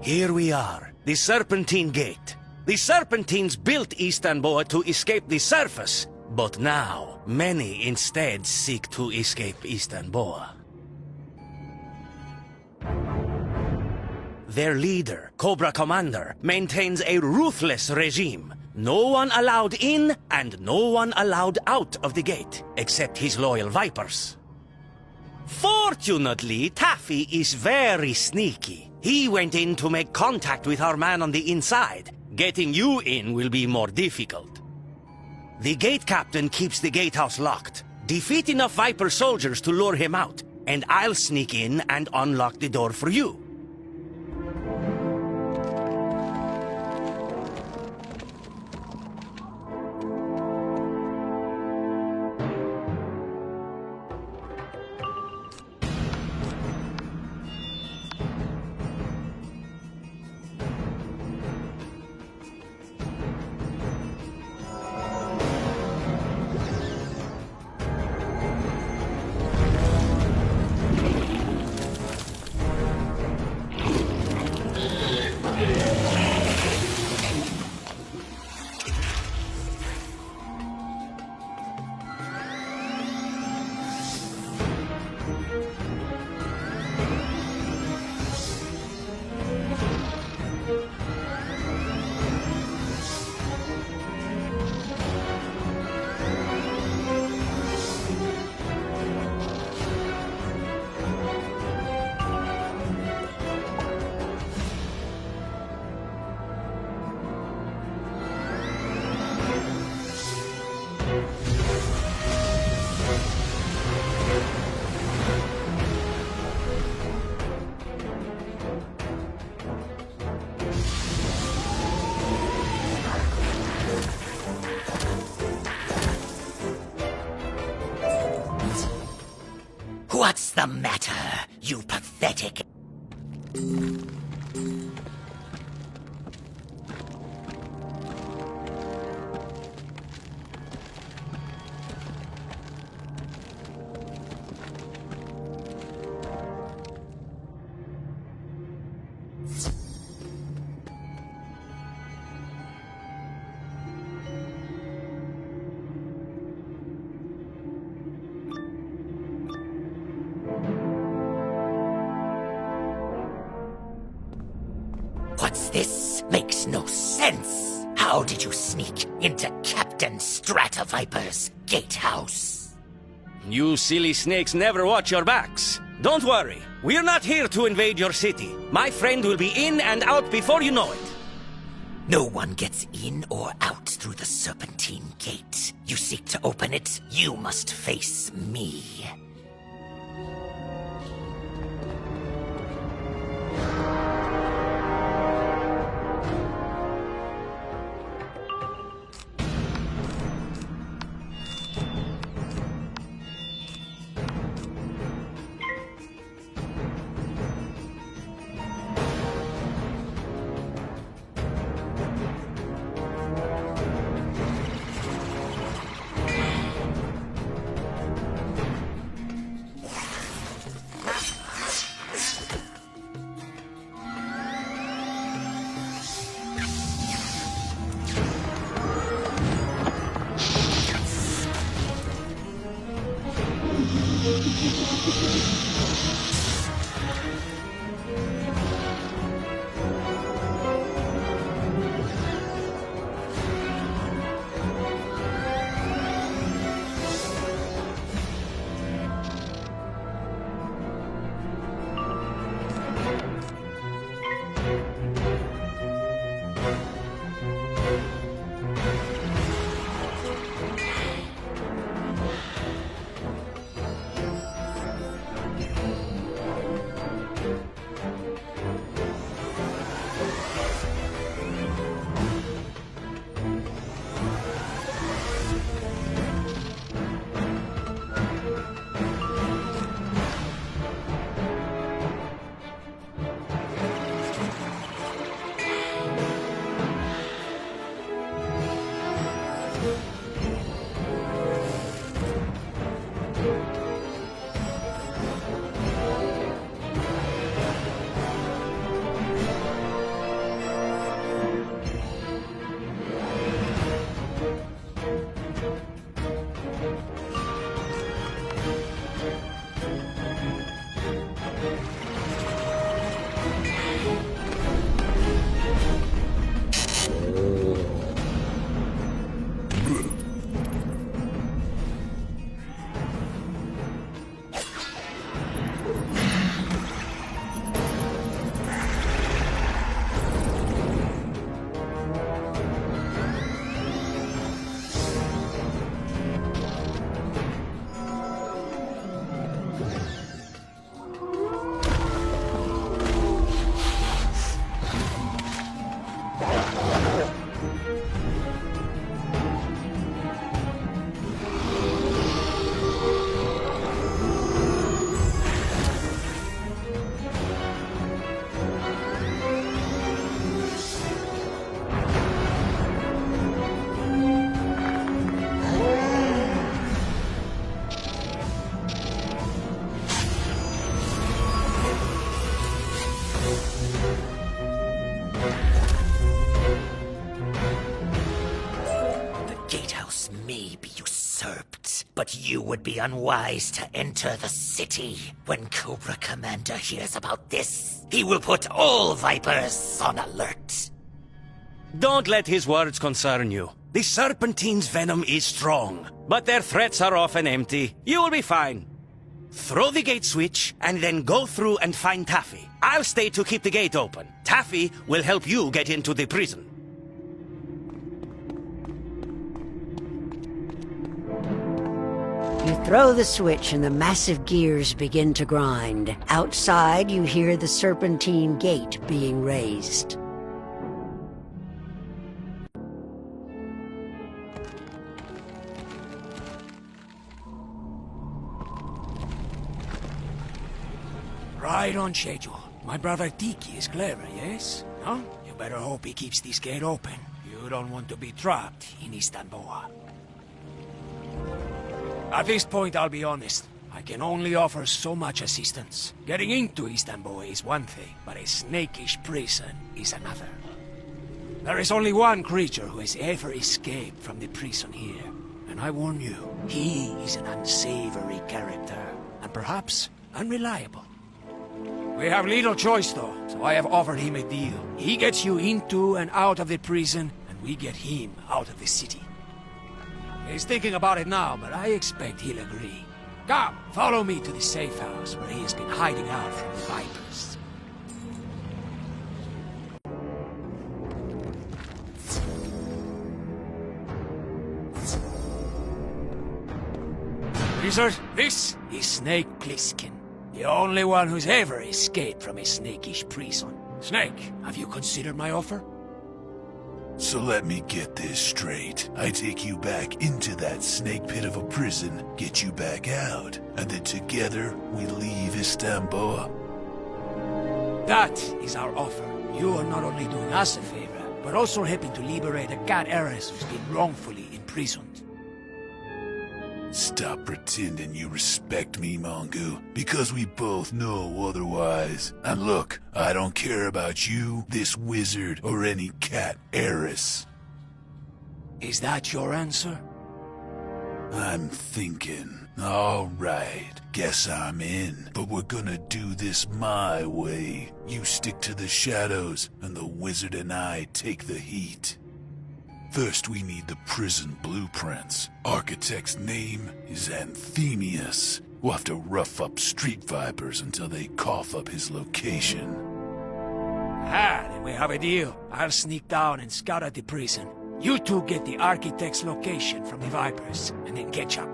Here we are, the Serpentine Gate. The Serpentines built Istanbul to escape the surface, but now many instead seek to escape Istanbul. Their leader, Cobra Commander, maintains a ruthless regime. No one allowed in and no one allowed out of the gate, except his loyal Vipers. Fortunately, Taffy is very sneaky. He went in to make contact with our man on the inside. Getting you in will be more difficult. The gate captain keeps the gatehouse locked. Defeat enough Viper soldiers to lure him out, and I'll sneak in and unlock the door for you. What's the matter, you pathetic... What's this? Makes no sense. How did you sneak into Captain Stratoviper's gatehouse? You silly snakes never watch your backs. Don't worry, we're not here to invade your city. My friend will be in and out before you know it. No one gets in or out through the Serpentine Gate. You seek to open it, you must face me. The gatehouse may be usurped, but you would be unwise to enter the city. When Cobra Commander hears about this, he will put all Vipers on alert. Don't let his words concern you. The Serpentine's venom is strong, but their threats are often empty. You will be fine. Throw the gate switch, and then go through and find Taffy. I'll stay to keep the gate open. Taffy will help you get into the prison. You throw the switch and the massive gears begin to grind. Outside, you hear the Serpentine gate being raised. Right on schedule. My brother Tiki is clever, yes? Huh? You better hope he keeps this gate open. You don't want to be trapped in Istanbul. At this point, I'll be honest. I can only offer so much assistance. Getting into Istanbul is one thing, but a snakish prison is another. There is only one creature who has ever escaped from the prison here. And I warn you, he is an unsavory character, and perhaps unreliable. We have little choice, though, so I have offered him a deal. He gets you into and out of the prison, and we get him out of the city. He's thinking about it now, but I expect he'll agree. Come, follow me to the safe house where he has been hiding out from the Vipers. Wizard, this is Snake Plissken. The only one who's ever escaped from a snakish prison. Snake, have you considered my offer? So let me get this straight. I take you back into that snake pit of a prison, get you back out, and then together we leave Istanbul. That is our offer. You are not only doing us a favor, but also helping to liberate a cat heiress who's been wrongfully imprisoned. Stop pretending you respect me, Mongu, because we both know otherwise. And look, I don't care about you, this wizard, or any cat heiress. Is that your answer? I'm thinking. All right, guess I'm in. But we're gonna do this my way. You stick to the shadows, and the wizard and I take the heat. First, we need the prison blueprints. Architect's name is Anthemius. We'll have to rough up street vipers until they cough up his location. Ah, then we have a deal. I'll sneak down and scout at the prison. You two get the architect's location from the Vipers, and then catch up.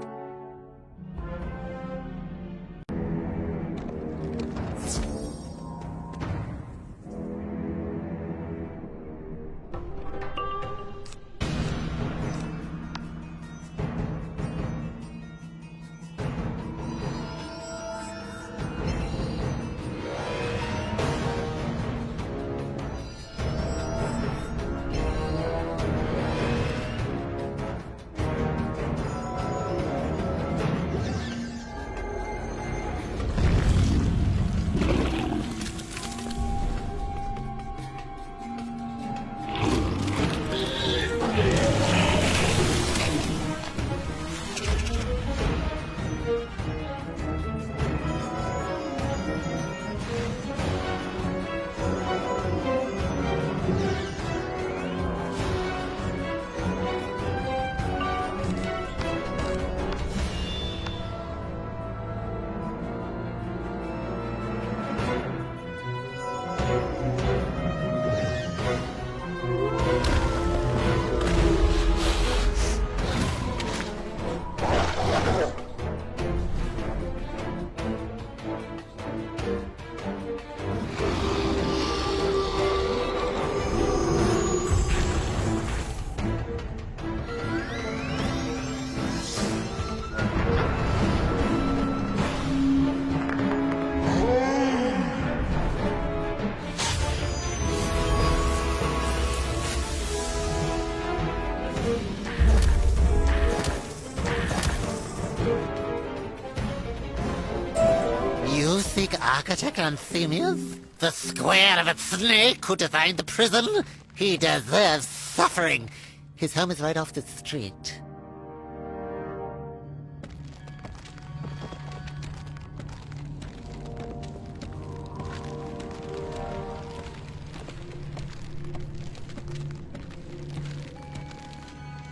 architect Anthemius? The square of a snake who designed the prison? He deserves suffering. His home is right off the street.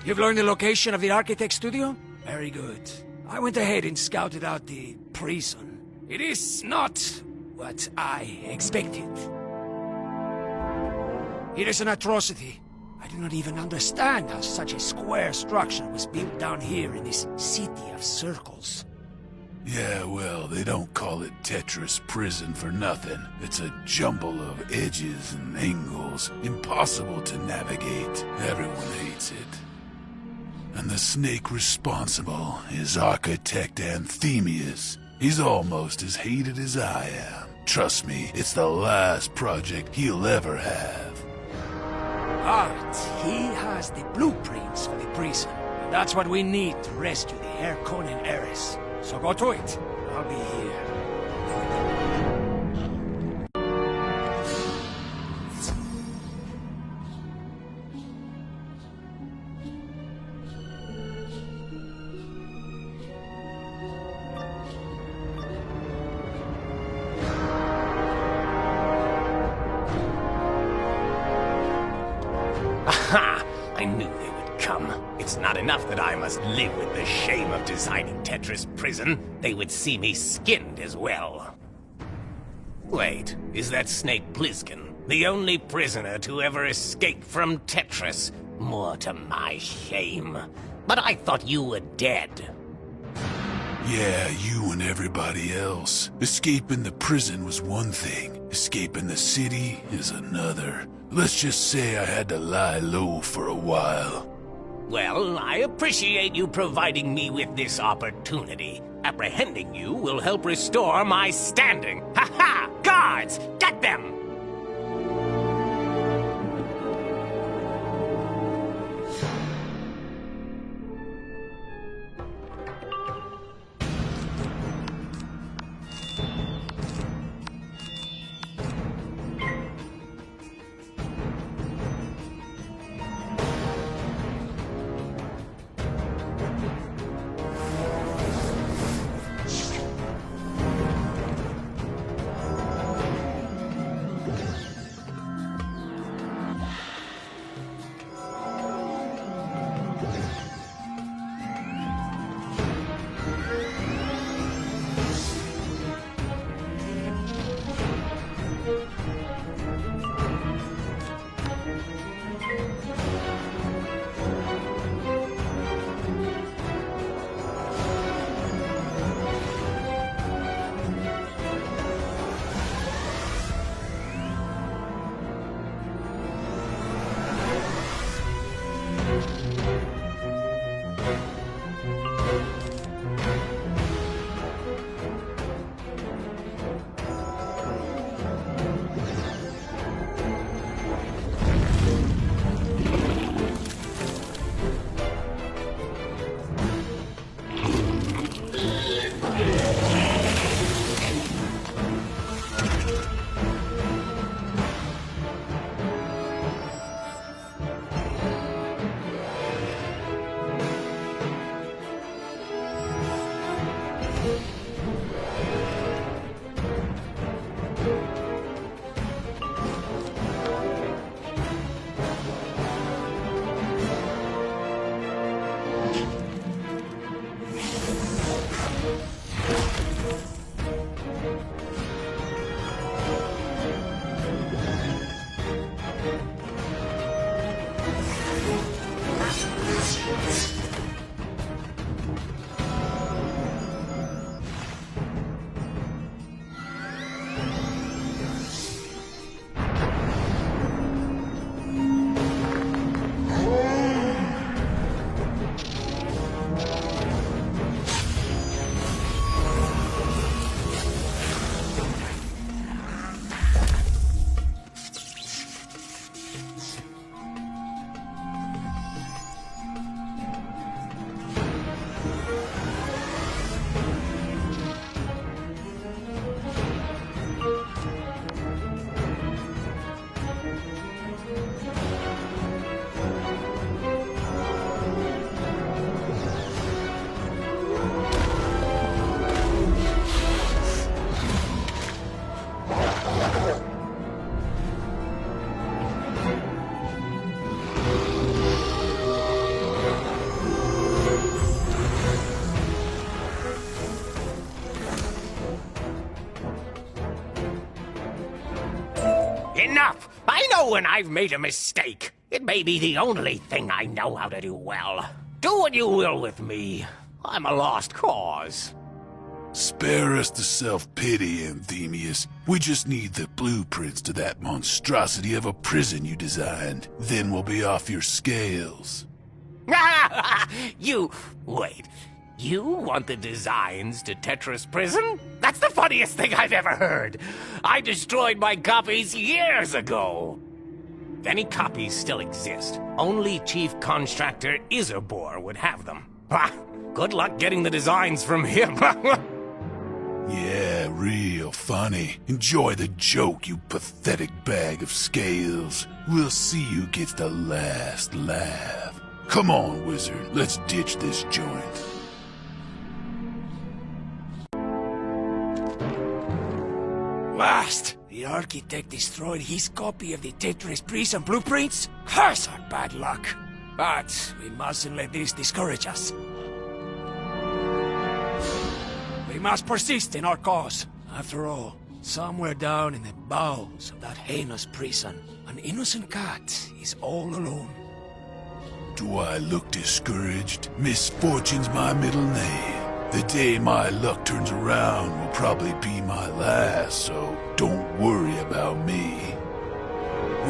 You've learned the location of the architect studio? Very good. I went ahead and scouted out the prison. It is not what I expected. It is an atrocity. I do not even understand how such a square structure was built down here in this city of circles. Yeah, well, they don't call it Tetris Prison for nothing. It's a jumble of edges and angles, impossible to navigate. Everyone hates it. And the snake responsible is Architect Anthemius. He's almost as hated as I am. Trust me, it's the last project he'll ever have. But he has the blueprints for the prison. And that's what we need to rescue the Harkonnen heiress. So go to it. I'll be here. Aha! I knew they would come. It's not enough that I must live with the shame of designing Tetris Prison. They would see me skinned as well. Wait, is that Snake Plissken the only prisoner to ever escape from Tetris? More to my shame. But I thought you were dead. Yeah, you and everybody else. Escaping the prison was one thing. Escaping the city is another. Let's just say I had to lie low for a while. Well, I appreciate you providing me with this opportunity. Apprehending you will help restore my standing. Ha-ha! Guards! Get them! Enough! I know when I've made a mistake. It may be the only thing I know how to do well. Do what you will with me. I'm a lost cause. Spare us the self-pity, Anthemius. We just need the blueprints to that monstrosity of a prison you designed. Then we'll be off your scales. Wait. You want the designs to Tetris Prison? That's the funniest thing I've ever heard. I destroyed my copies years ago. If any copies still exist, only Chief Constructor Isabor would have them. Good luck getting the designs from him. Yeah, real funny. Enjoy the joke, you pathetic bag of scales. We'll see who gets the last laugh. Come on, wizard. Let's ditch this joint. Last, the architect destroyed his copy of the Tetris prison blueprints? Curse our bad luck. But we mustn't let this discourage us. We must persist in our cause. After all, somewhere down in the bowels of that heinous prison, an innocent cat is all alone. Do I look discouraged? Misfortune's my middle name. The day my luck turns around will probably be my last, so don't worry about me.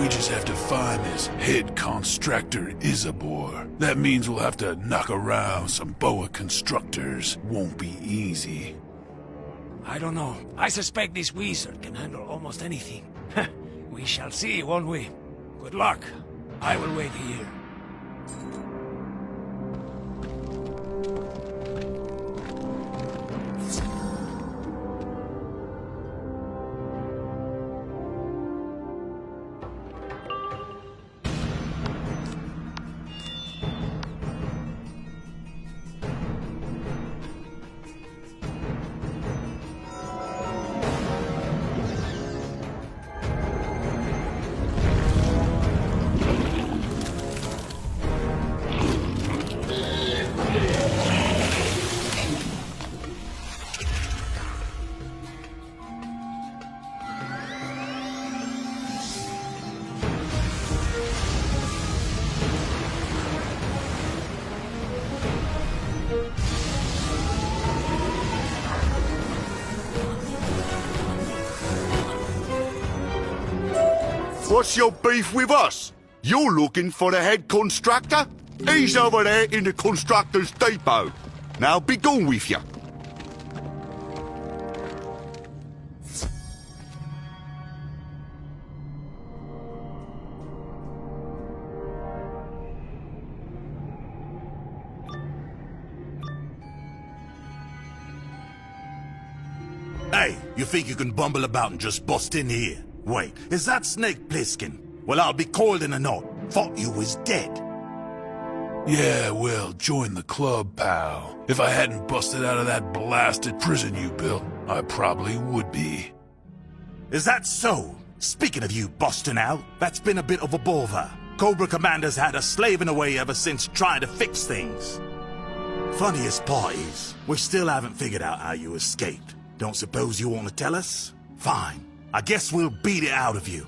We just have to find this head constructor Isabor. That means we'll have to knock around some boa constructors. Won't be easy. I don't know. I suspect this wizard can handle almost anything. We shall see, won't we? Good luck. I will wait here. What's your beef with us? You're looking for the head constructor? He's over there in the constructor's depot. Now be gone with you. Hey, you think you can bumble about and just bust in here? Wait, is that Snake Plissken? Well, I'll be coiled in a knot. Thought you was dead. Yeah, well, join the club, pal. If I hadn't busted out of that blasted prison you built, I probably would be. Is that so? Speaking of you busting out, that's been a bit of a bother. Cobra Commander's had us slaving away ever since trying to fix things. Funniest part is, we still haven't figured out how you escaped. Don't suppose you want to tell us? Fine. I guess we'll beat it out of you.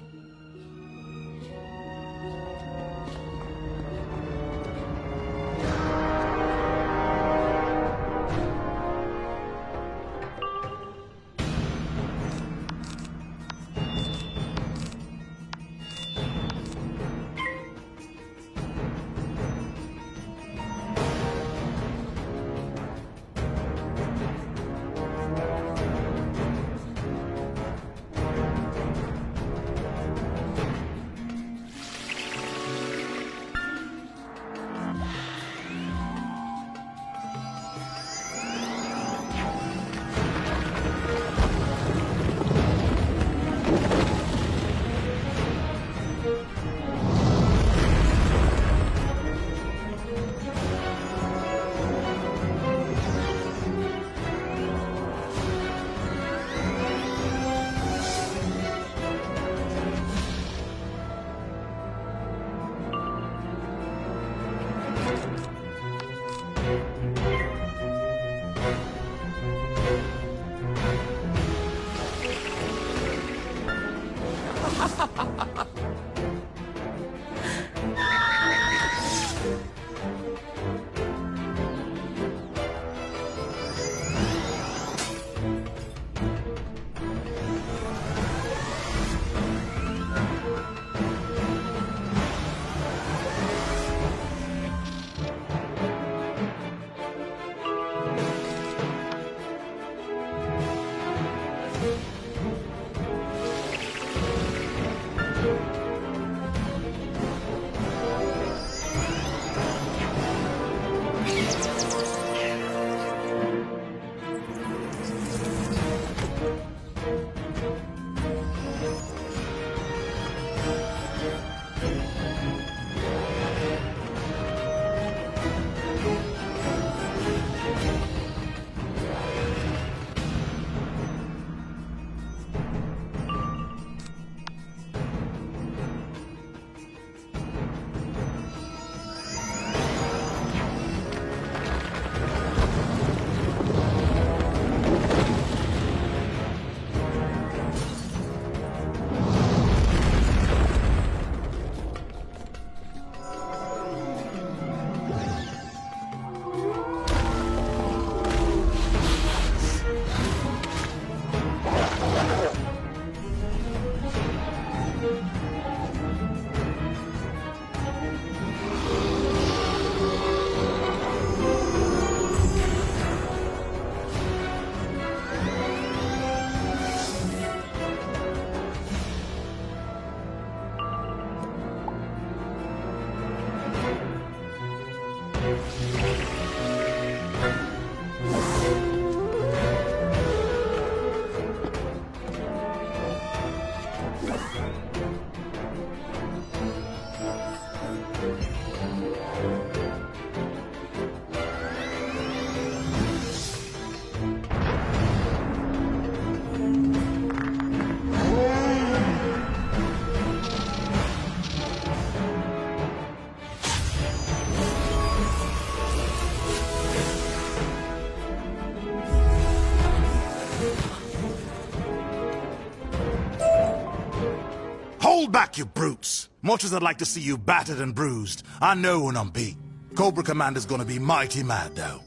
Hold back, you brutes! Much as I'd like to see you battered and bruised, I know when I'm beat. Cobra Commander's gonna be mighty mad, though.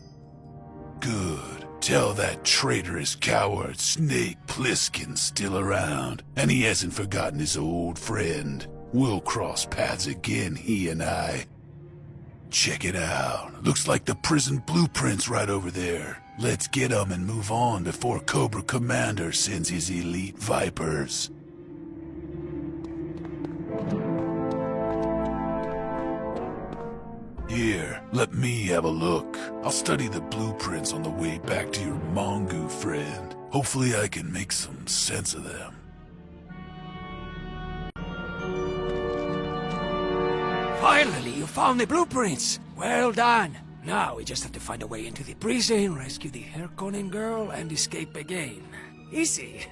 Good. Tell that traitorous coward Snake Plissken's still around, and he hasn't forgotten his old friend. We'll cross paths again, he and I. Check it out. Looks like the prison blueprint's right over there. Let's get 'em and move on before Cobra Commander sends his elite Vipers. Here, let me have a look. I'll study the blueprints on the way back to your Mongu friend. Hopefully I can make some sense of them. Finally, you found the blueprints! Well done! Now we just have to find a way into the prison, rescue the Harkonnen girl, and escape again. Easy.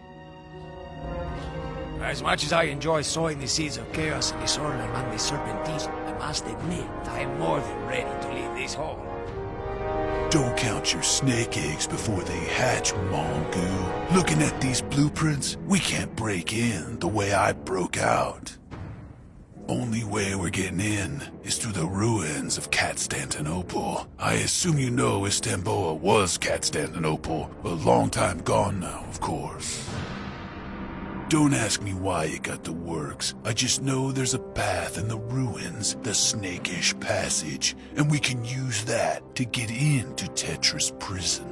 As much as I enjoy sowing the seeds of chaos and disorder among the Serpentines, I must admit I am more than ready to leave this home. Don't count your snake eggs before they hatch, Mongu. Looking at these blueprints, we can't break in the way I broke out. Only way we're getting in is through the ruins of Constantinople. I assume you know Istanbul was Constantinople, a long time gone now, of course. Don't ask me why it got the works. I just know there's a path in the ruins, the Snakish Passage, and we can use that to get into Tetris prison.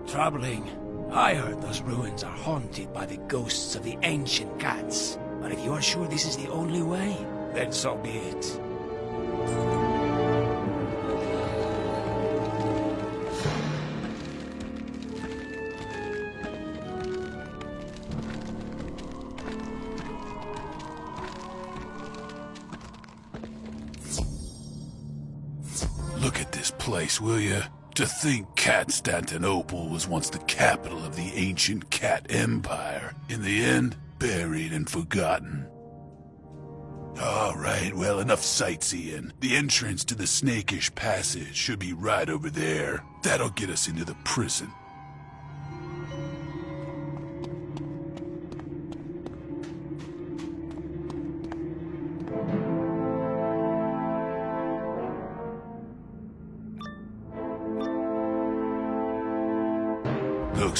Troubling. I heard those ruins are haunted by the ghosts of the ancient cats. But if you are sure this is the only way, then so be it. Look at this place, will you? To think Constantinople was once the capital of the ancient cat empire. In the end, buried and forgotten. All right, well, enough sightseeing. The entrance to the Snakish Passage should be right over there. That'll get us into the prison.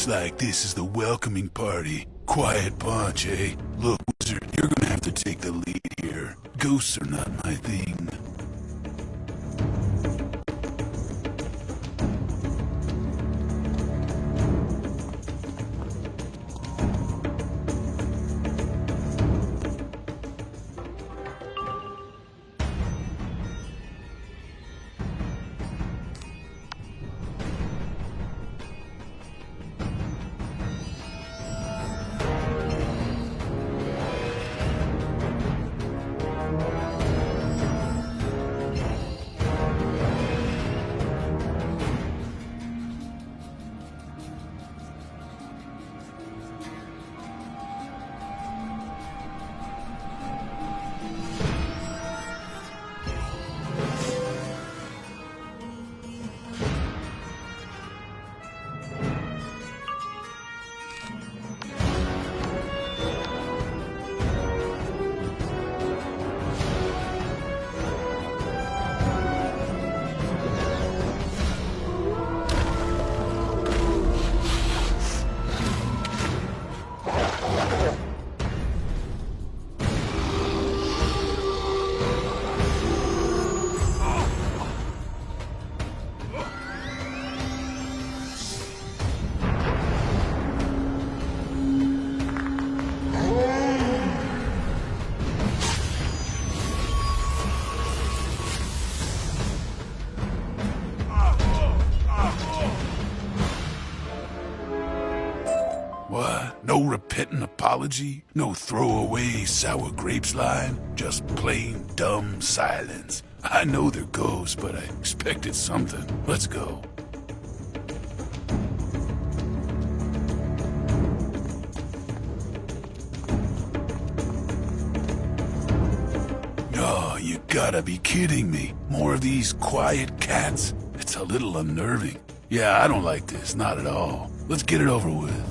Looks like this is the welcoming party. Quiet bunch, eh? Look, Wizard, you're gonna have to take the lead here. Ghosts are not my thing. What? No repentant apology? No throwaway sour grapes line? Just plain dumb silence. I know they're ghosts, but I expected something. Let's go. Oh, you gotta be kidding me. More of these quiet cats? It's a little unnerving. Yeah, I don't like this, not at all. Let's get it over with.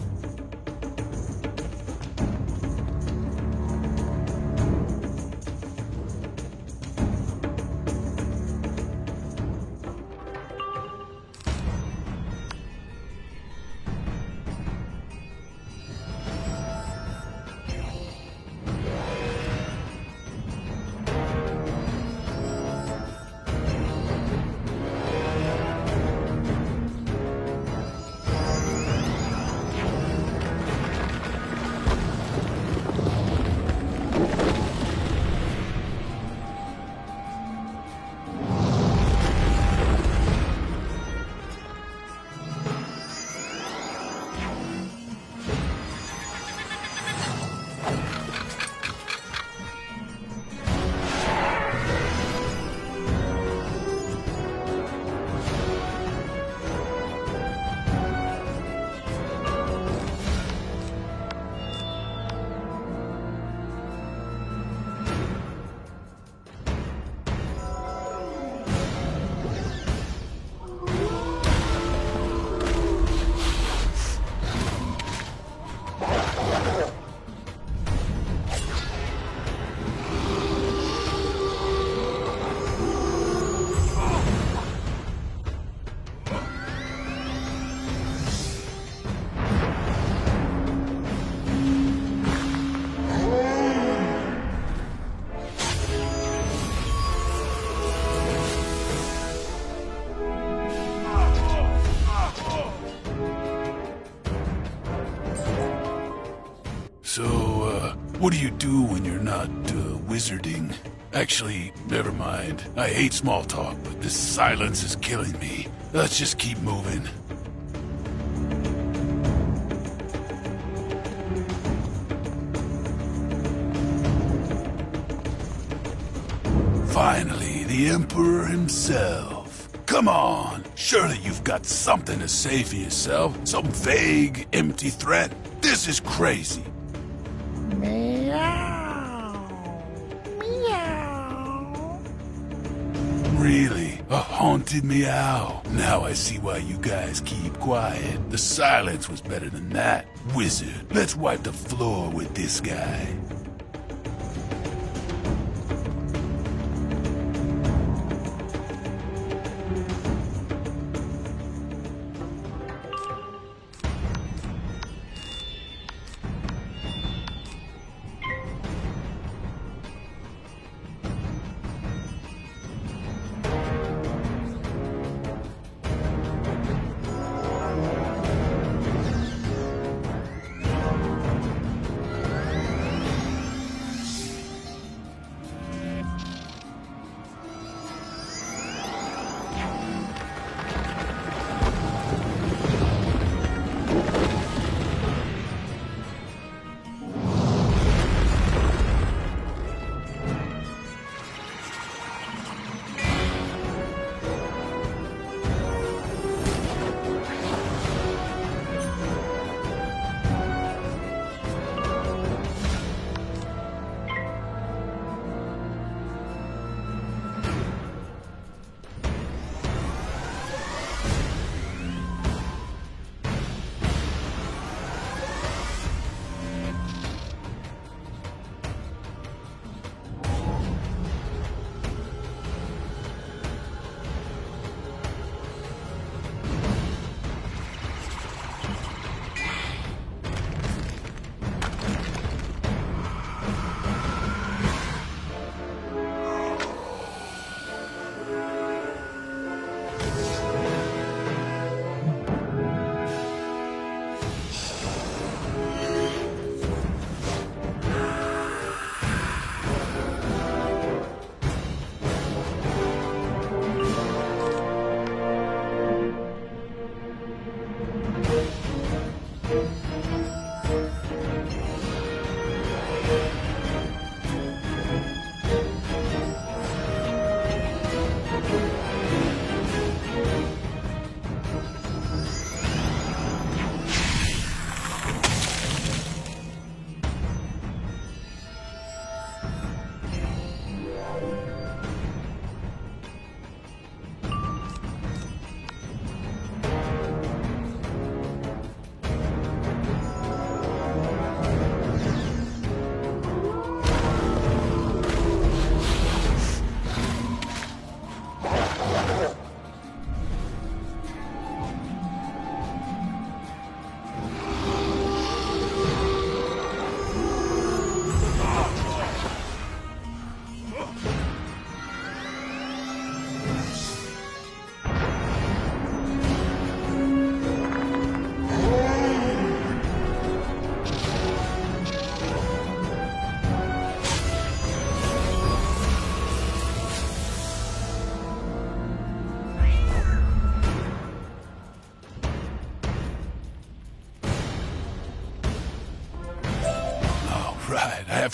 What do you do when you're not, wizarding? Actually, never mind. I hate small talk, but this silence is killing me. Let's just keep moving. Finally, the Emperor himself. Come on, surely you've got something to say for yourself. Some vague, empty threat. This is crazy. Really? A haunted meow? Now I see why you guys keep quiet. The silence was better than that. Wizard, let's wipe the floor with this guy.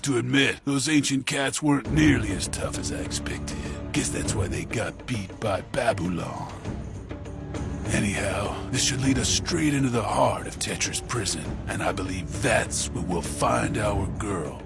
to admit, those ancient cats weren't nearly as tough as I expected. Guess that's why they got beat by Babylon. Anyhow, this should lead us straight into the heart of Tetris Prison, and I believe that's where we'll find our girl.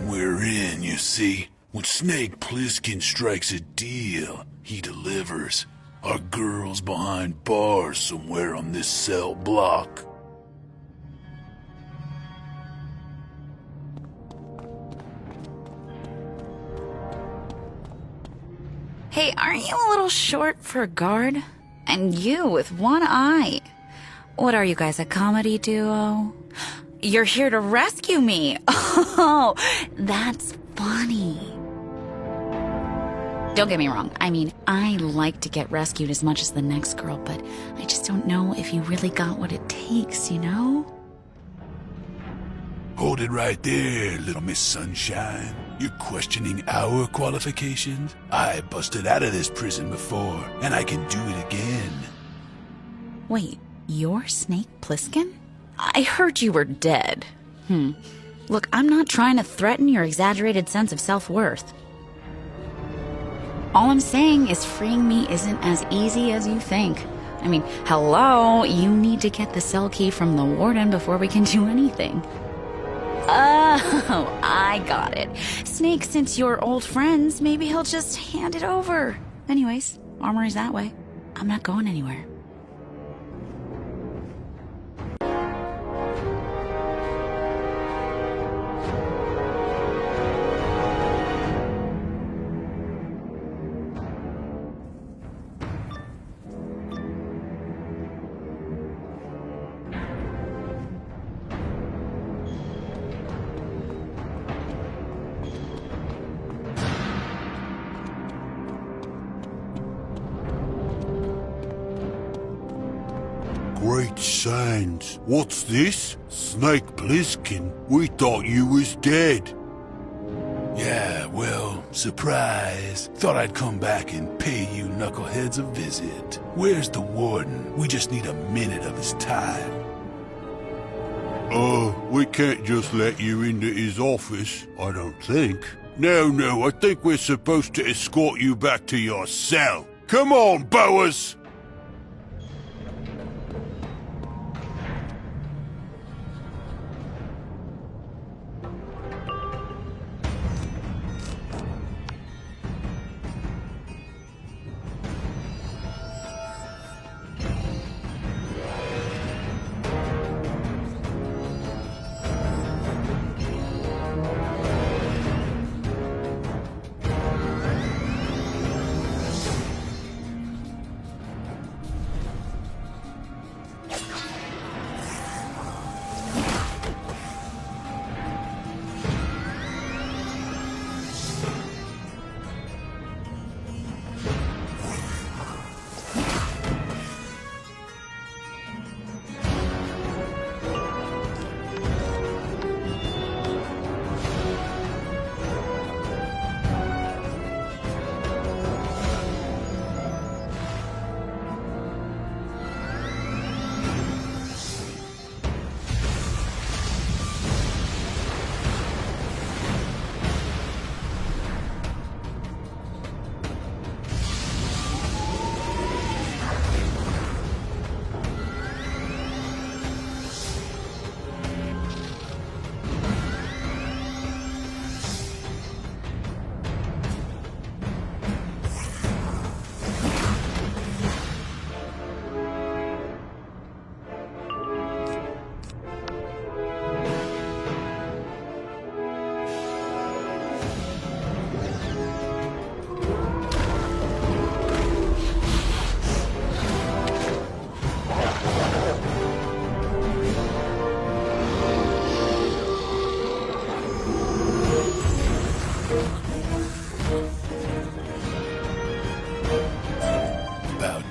We're in, you see. When Snake Plissken strikes a deal, he delivers. Our girl's behind bars somewhere on this cell block. Hey, aren't you a little short for a guard? And you with one eye. What are you guys, a comedy duo? You're here to rescue me. Oh, that's funny. Don't get me wrong. I mean, I like to get rescued as much as the next girl, but I just don't know if you really got what it takes, you know? Hold it right there, little Miss Sunshine. You're questioning our qualifications? I busted out of this prison before, and I can do it again. Wait, you're Snake Plissken? I heard you were dead. Look, I'm not trying to threaten your exaggerated sense of self-worth. All I'm saying is freeing me isn't as easy as you think. I mean, hello, you need to get the cell key from the warden before we can do anything. Oh, I got it. Snake, since you're old friends, maybe he'll just hand it over. Anyways, armory's that way. I'm not going anywhere. Great signs. What's this? Snake Plissken? We thought you was dead. Yeah, well, surprise. Thought I'd come back and pay you knuckleheads a visit. Where's the warden? We just need a minute of his time. We can't just let you into his office, I don't think. No, I think we're supposed to escort you back to your cell. Come on, Boas!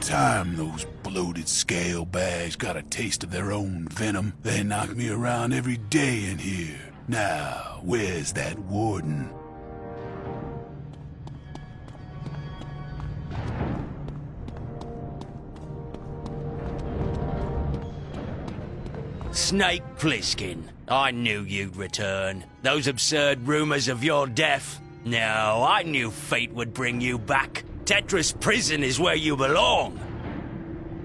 Time those bloated scale bags got a taste of their own venom. They knock me around every day in here. Now, where's that warden? Snake Plissken. I knew you'd return. Those absurd rumors of your death. No, I knew fate would bring you back. Tetris Prison is where you belong.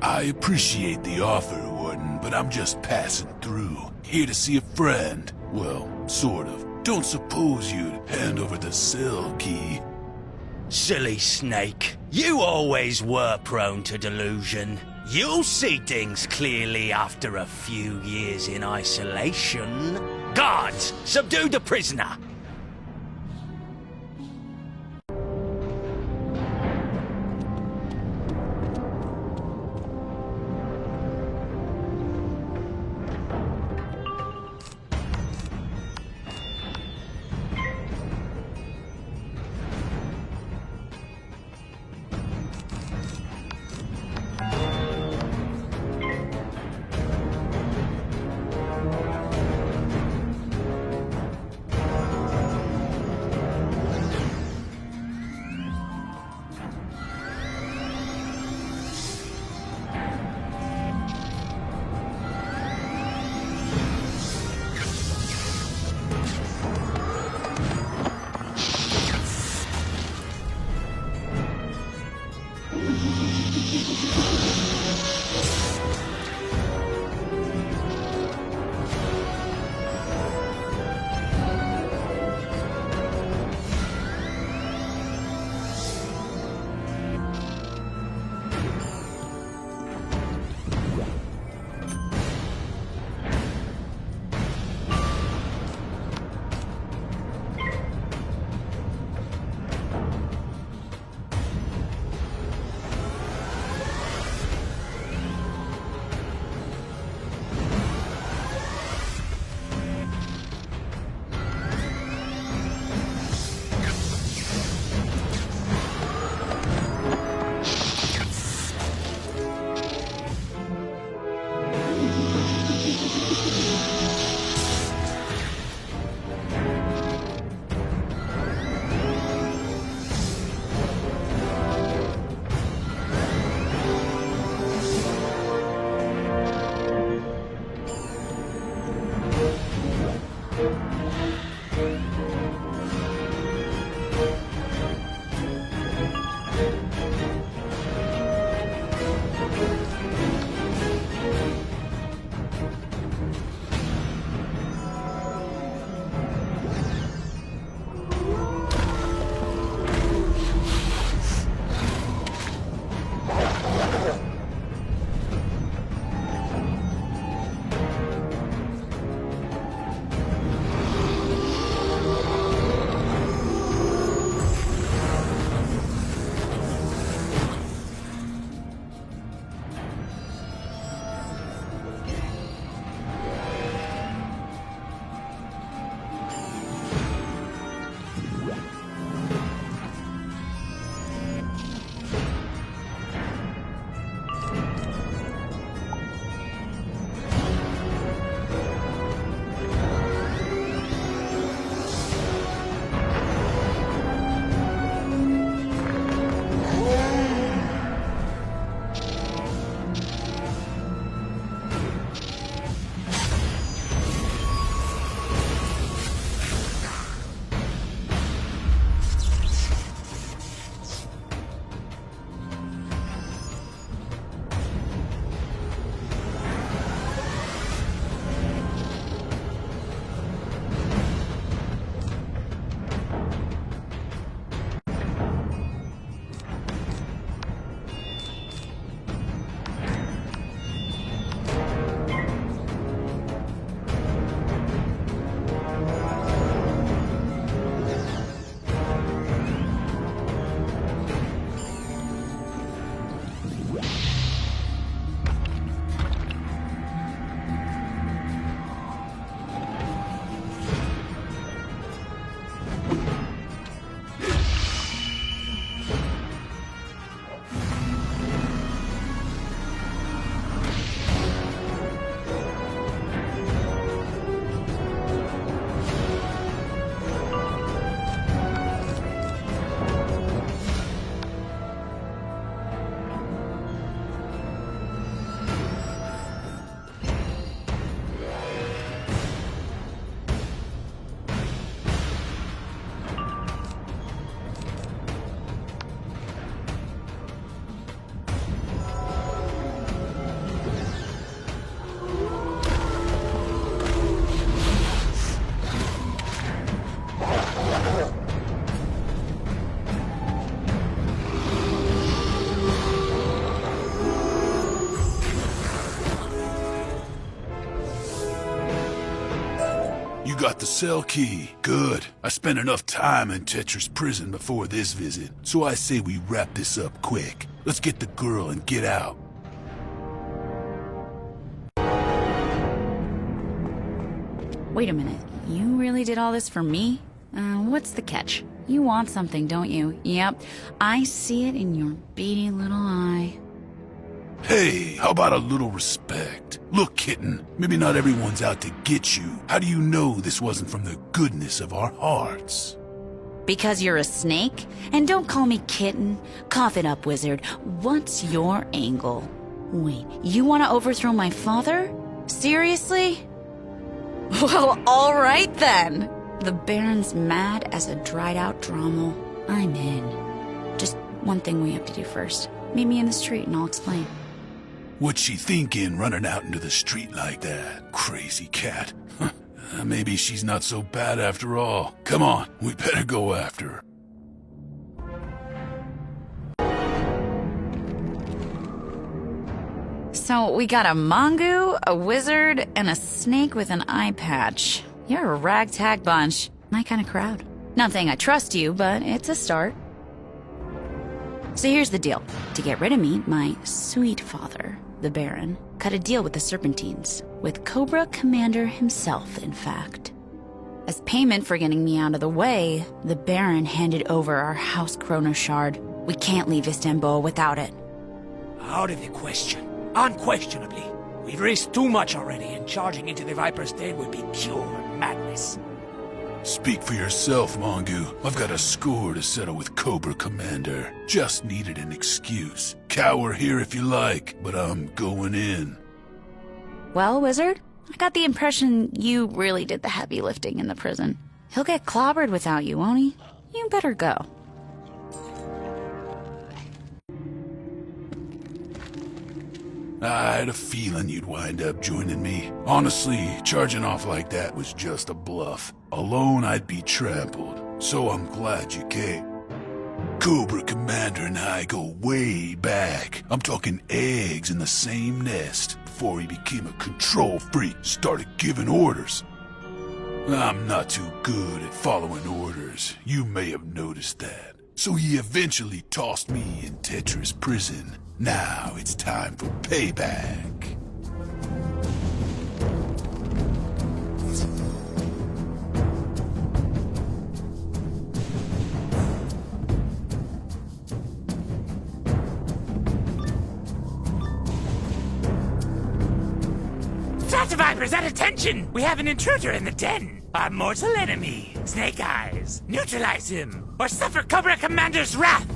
I appreciate the offer, Warden, but I'm just passing through. Here to see a friend. Well, sort of. Don't suppose you'd hand over the cell key? Silly Snake. You always were prone to delusion. You'll see things clearly after a few years in isolation. Guards, subdue the prisoner! got the cell key. Good. I spent enough time in Tetris prison before this visit, so I say we wrap this up quick. Let's get the girl and get out. Wait a minute. You really did all this for me? What's the catch? You want something, don't you? Yep. I see it in your beady little eye. Hey, how about a little respect? Look, kitten, maybe not everyone's out to get you. How do you know this wasn't from the goodness of our hearts? Because you're a snake? And don't call me kitten. Cough it up, wizard. What's your angle? Wait, you want to overthrow my father? Seriously? Well, all right then. The Baron's mad as a dried-out Drommel. I'm in. Just one thing we have to do first. Meet me in the street and I'll explain. What's she thinking running out into the street like that? Crazy cat. Maybe she's not so bad after all. Come on, we better go after her. So we got a mongoose, a wizard, and a snake with an eye patch. You're a ragtag bunch. My kind of crowd. Not saying I trust you, but it's a start. So here's the deal. To get rid of me, my sweet father, the Baron, cut a deal with the Serpentines. With Cobra Commander himself, in fact. As payment for getting me out of the way, the Baron handed over our House Chrono Shard. We can't leave Istanbul without it. Out of the question. Unquestionably. We've risked too much already, and charging into the Viper's Den would be pure madness. Speak for yourself, Mongu. I've got a score to settle with Cobra Commander. Just needed an excuse. Cower here if you like, but I'm going in. Well, wizard, I got the impression you really did the heavy lifting in the prison. He'll get clobbered without you, won't he? You better go. I had a feeling you'd wind up joining me. Honestly, charging off like that was just a bluff. Alone, I'd be trampled. So I'm glad you came. Cobra Commander and I go way back. I'm talking eggs in the same nest. Before he became a control freak, started giving orders. I'm not too good at following orders. You may have noticed that. So he eventually tossed me in Tetris prison. Now it's time for payback. Survivors at attention! We have an intruder in the den. Our mortal enemy, Snake Eyes. Neutralize him, or suffer Cobra Commander's wrath!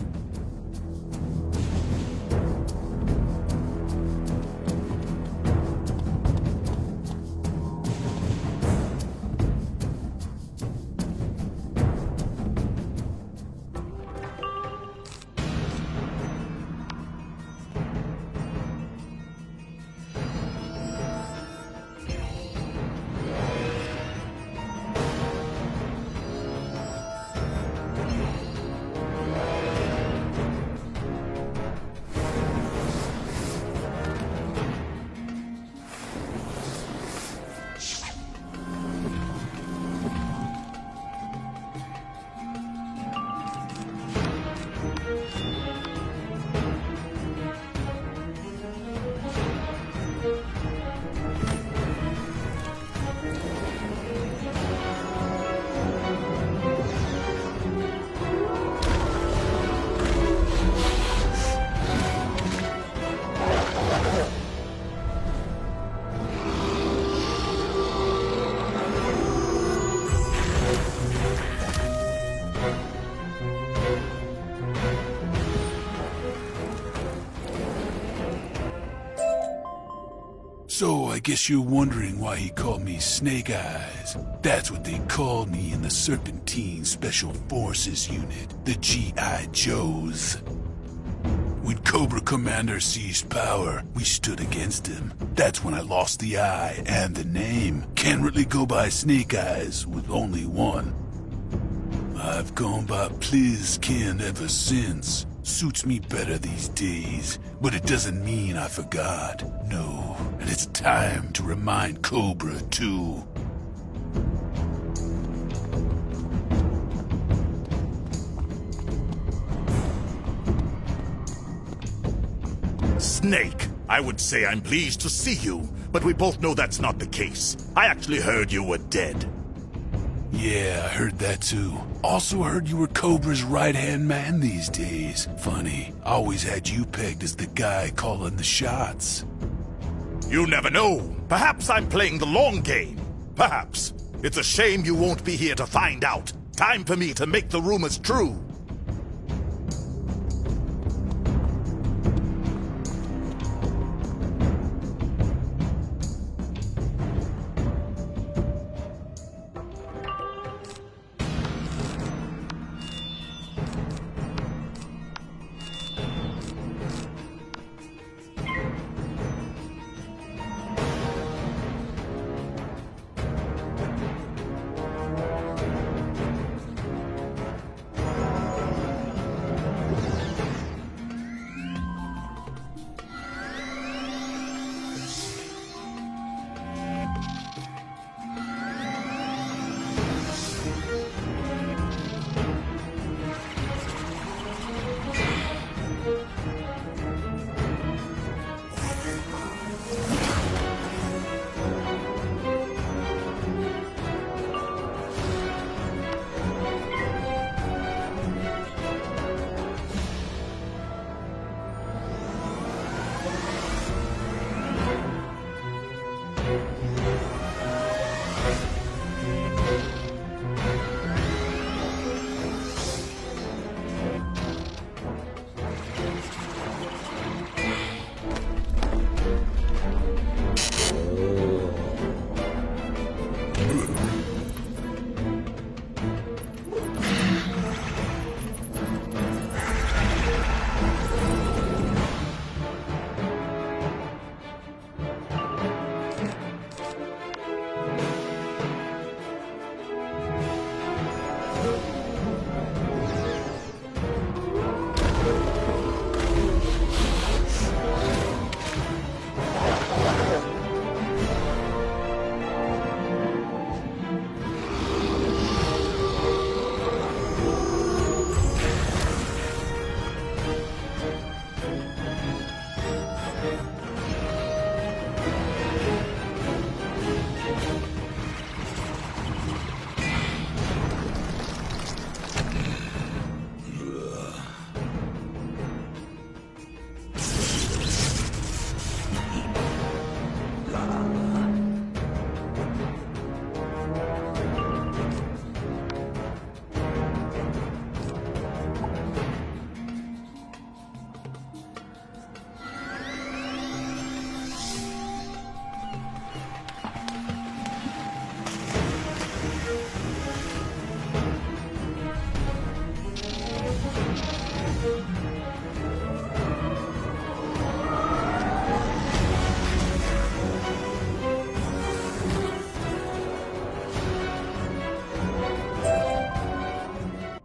So I guess you're wondering why he called me Snake Eyes. That's what they called me in the Serpentine Special Forces Unit, the G.I. Joes. When Cobra Commander seized power, we stood against him. That's when I lost the eye and the name. Can't really go by Snake Eyes with only one. I've gone by Plizkin ever since. Suits me better these days, but it doesn't mean I forgot. No, and it's time to remind Cobra too. Snake, I would say I'm pleased to see you, but we both know that's not the case. I actually heard you were dead. Yeah, I heard that too. Also heard you were Cobra's right-hand man these days. Funny, I always had you pegged as the guy calling the shots. You never know. Perhaps I'm playing the long game. Perhaps. It's a shame you won't be here to find out. Time for me to make the rumors true.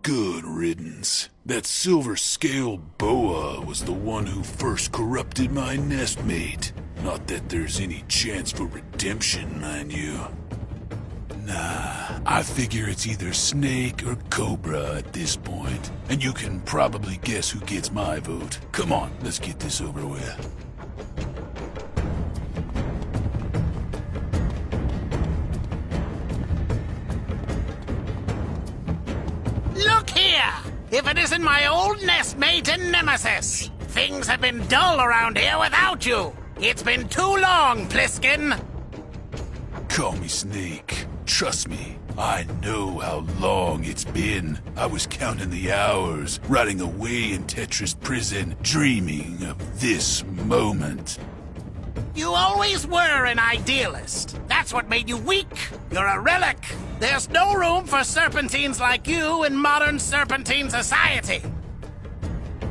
Good riddance. That silver-scaled boa was the one who first corrupted my nestmate. Not that there's any chance for redemption, mind you. Nah, I figure it's either Snake or Cobra at this point. And you can probably guess who gets my vote. Come on, let's get this over with. Look here! If it isn't my old nestmate and nemesis! Things have been dull around here without you! It's been too long, Pliskin! Call me Snake. Trust me, I know how long it's been. I was counting the hours, rotting away in Tetris prison, dreaming of this moment. You always were an idealist. That's what made you weak. You're a relic. There's no room for serpentines like you in modern serpentine society.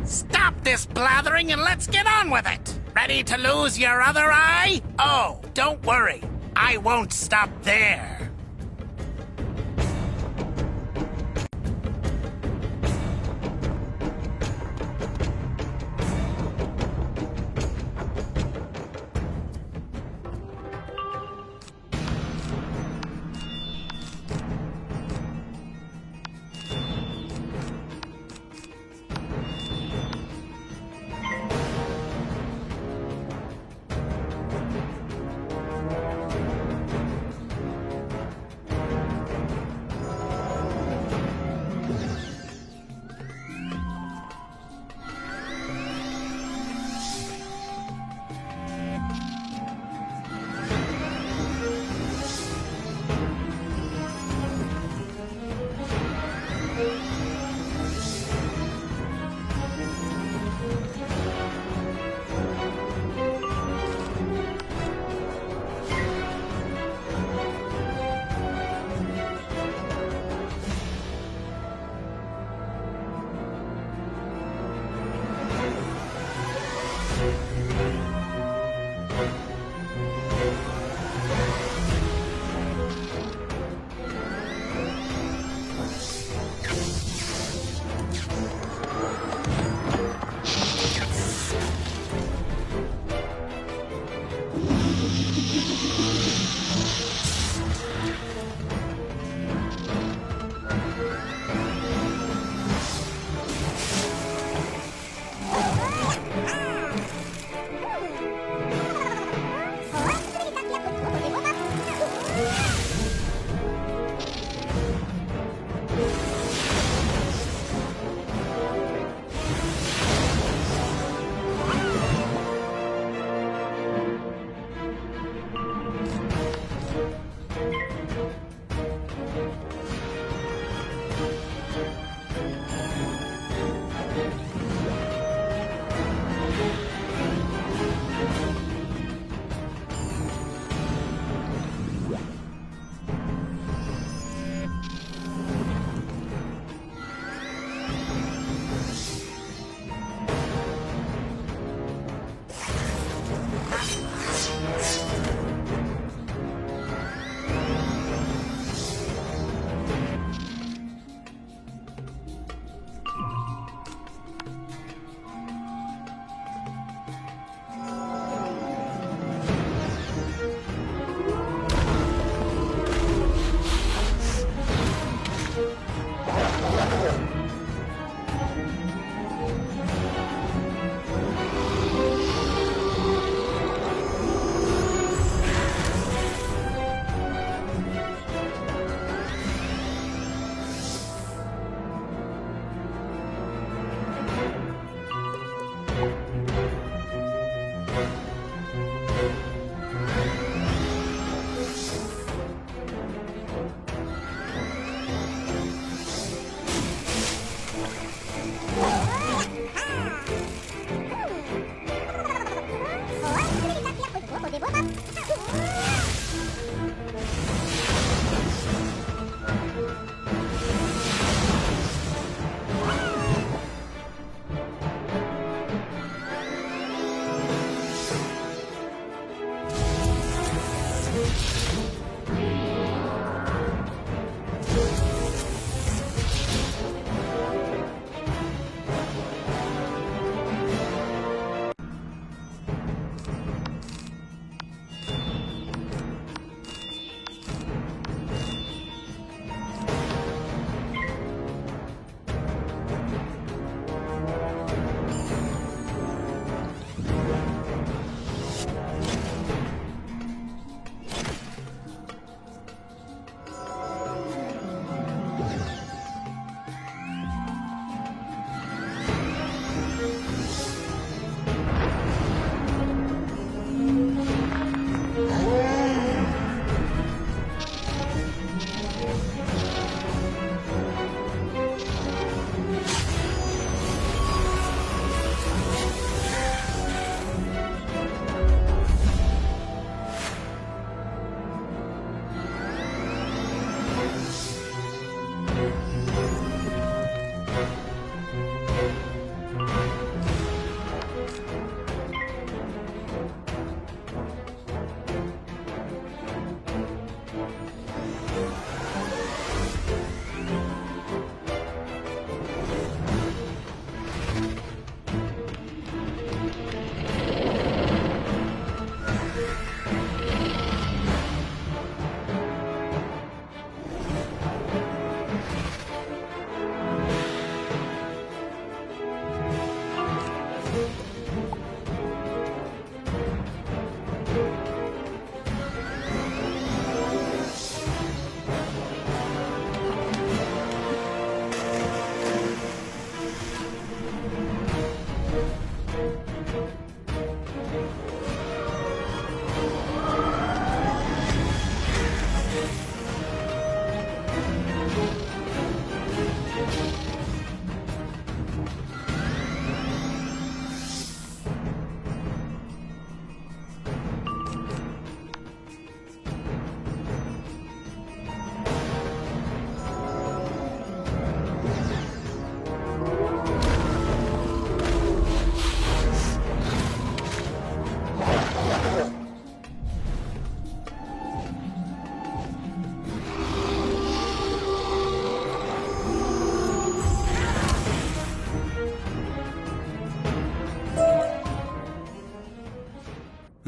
Stop this blathering and let's get on with it. Ready to lose your other eye? Oh, don't worry. I won't stop there.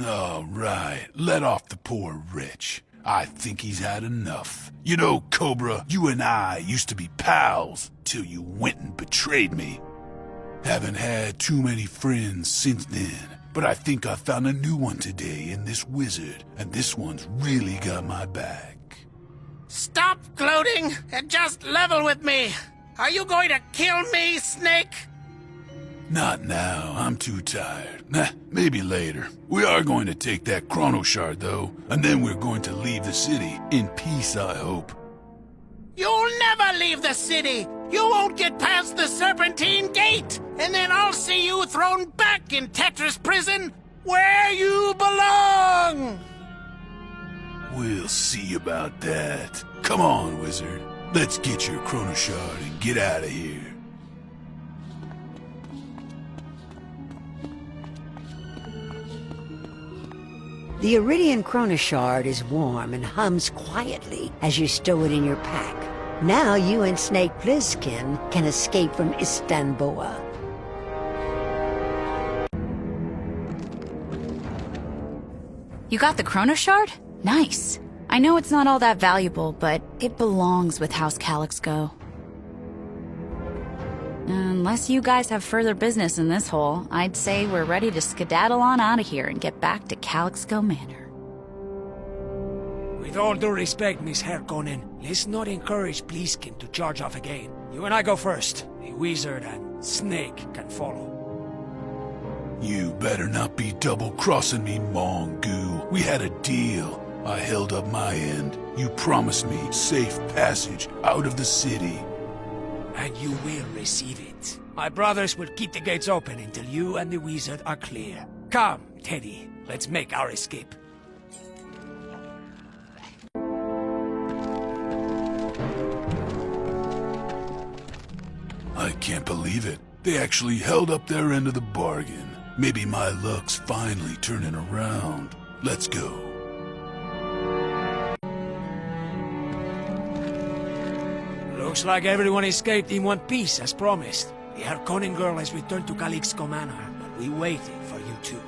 All right, let off the poor wretch. I think he's had enough. You know, Cobra, you and I used to be pals till you went and betrayed me. Haven't had too many friends since then, but I think I found a new one today in this wizard, and this one's really got my back. Stop gloating and just level with me. Are you going to kill me, Snake? Not now, I'm too tired. Nah, maybe later. We are going to take that chrono shard, though, and then we're going to leave the city in peace, I hope. You'll never leave the city. You won't get past the Serpentine Gate, and then I'll see you thrown back in Tetris Prison, where you belong! We'll see about that. Come on, wizard. Let's get your chrono shard and get out of here. The Iridian Chronoshard is warm and hums quietly as you stow it in your pack. Now you and Snake Plissken can escape from Istanbul. You got the Chrono Shard? Nice. I know it's not all that valuable, but it belongs with House Calixco. Unless you guys have further business in this hole, I'd say we're ready to skedaddle on out of here and get back to Calixco Manor. With all due respect, Miss Harkonnen, let's not encourage Plissken to charge off again. You and I go first. The wizard and Snake can follow. You better not be double-crossing me, Mongoose. We had a deal. I held up my end. You promised me safe passage out of the city. And you will receive it. My brothers will keep the gates open until you and the wizard are clear. Come, Teddy. Let's make our escape. I can't believe it. They actually held up their end of the bargain. Maybe my luck's finally turning around. Let's go. Looks like everyone escaped in one piece, as promised. The Harkonnen girl has returned to Calixco Manor, but we waited for you too.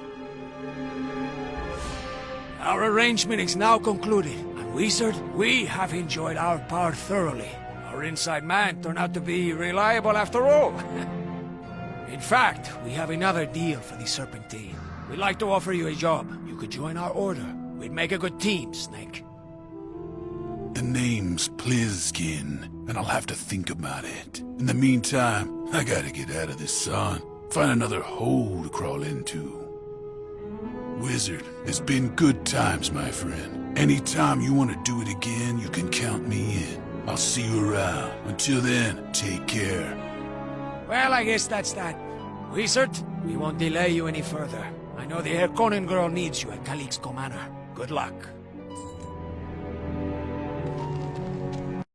Our arrangement is now concluded, and Wizard, we have enjoyed our part thoroughly. Our inside man turned out to be reliable after all. In fact, we have another deal for the Serpentine. We'd like to offer you a job. You could join our order. We'd make a good team, Snake. The name's Plissken, and I'll have to think about it. In the meantime, I gotta get out of this sun. Find another hole to crawl into. Wizard, it's been good times, my friend. Anytime you want to do it again, you can count me in. I'll see you around. Until then, take care. Well, I guess that's that. Wizard, we won't delay you any further. I know the Harkonnen girl needs you at Calixco Manor. Good luck.